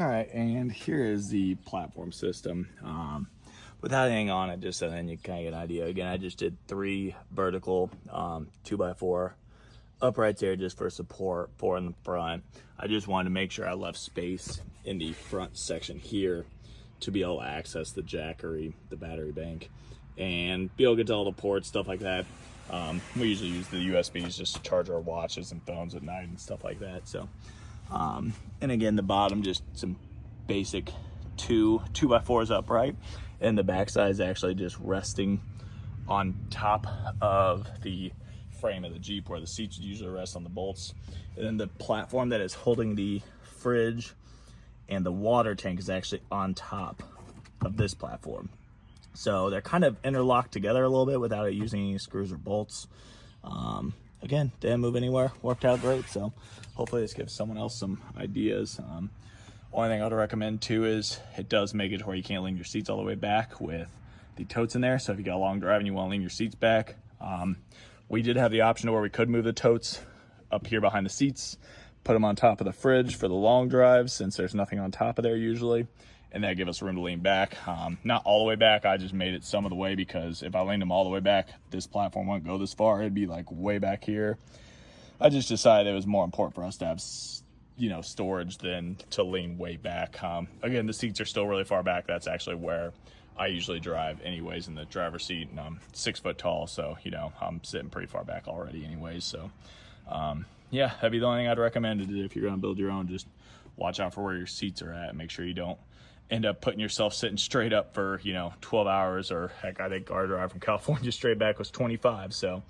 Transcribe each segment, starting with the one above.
All right, and here is the platform system. Without anything on it, just so then you kind of get an idea. Again, I just did 3 vertical 2x4 uprights there just for support, 4 in the front. I just wanted to make sure I left space in the front section here to be able to access the jackery, the battery bank, and be able to get to all the ports, stuff like that. We usually use the USBs just to charge our watches and phones at night and stuff like that. So, and again, the bottom, just some basic 2x4s upright, and the backside is actually just resting on top of the frame of the Jeep where the seats usually rest on the bolts. And then the platform that is holding the fridge and the water tank is actually on top of this platform. So they're kind of interlocked together a little bit without it using any screws or bolts. Again, didn't move anywhere, worked out great. So hopefully this gives someone else some ideas. Only thing I'd recommend too is it does make it to where you can't lean your seats all the way back with the totes in there. So if you got a long drive and you want to lean your seats back, we did have the option to where we could move the totes up here behind the seats, put them on top of the fridge for the long drives since there's nothing on top of there usually, and that give us room to lean back. Not all the way back, I just made it some of the way because if I leaned them all the way back, this platform wouldn't go this far. It'd be like way back here. I just decided it was more important for us to have storage than to lean way back. Again, the seats are still really far back. That's actually where I usually drive anyways, in the driver's seat, and I'm 6 foot tall, so I'm sitting pretty far back already anyways. So yeah, that'd be the only thing I'd recommend to do if you're gonna build your own. Just watch out for where your seats are at. Make sure you don't end up putting yourself sitting straight up for 12 hours, or heck, I think our drive from California straight back was 25. So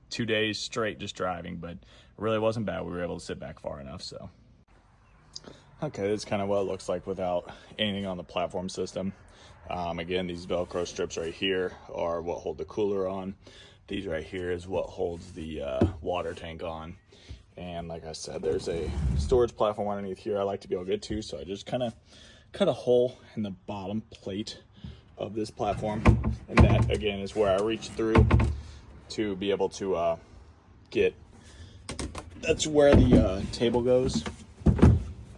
2 days straight just driving, but it really wasn't bad. We were able to sit back far enough. So okay, that's kind of what it looks like without anything on the platform system. Again, these Velcro strips right here are what hold the cooler on. These right here is what holds the water tank on. And like I said, there's a storage platform underneath here I like to be able to get to, so I just kind of cut a hole in the bottom plate of this platform, and that again is where I reach through to be able to that's where the table goes,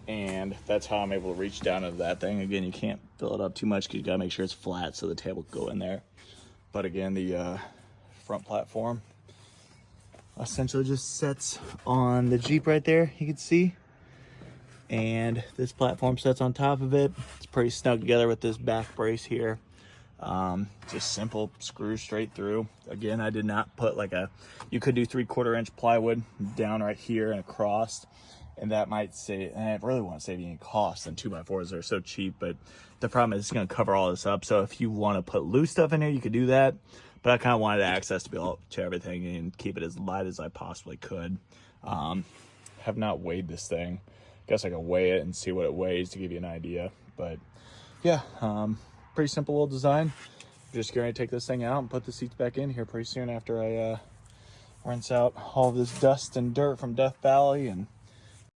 and that's how I'm able to reach down into that thing. Again, you can't fill it up too much because you gotta make sure it's flat so the table can go in there. But again, the front platform essentially just sets on the Jeep right there, you can see, and this platform sets on top of it. It's pretty snug together with this back brace here. Just simple screws straight through. Again, I did not put you could do 3/4 inch plywood down right here and across, and that might save, and I really want to save you any cost, and 2x4s are so cheap, but the problem is it's going to cover all this up. So if you want to put loose stuff in here, you could do that, but I kind of wanted access to be able to everything and keep it as light as I possibly could. Have not weighed this thing. Guess I can weigh it and see what it weighs to give you an idea, but yeah, pretty simple little design. I'm just going to take this thing out and put the seats back in here pretty soon after I rinse out all of this dust and dirt from Death Valley and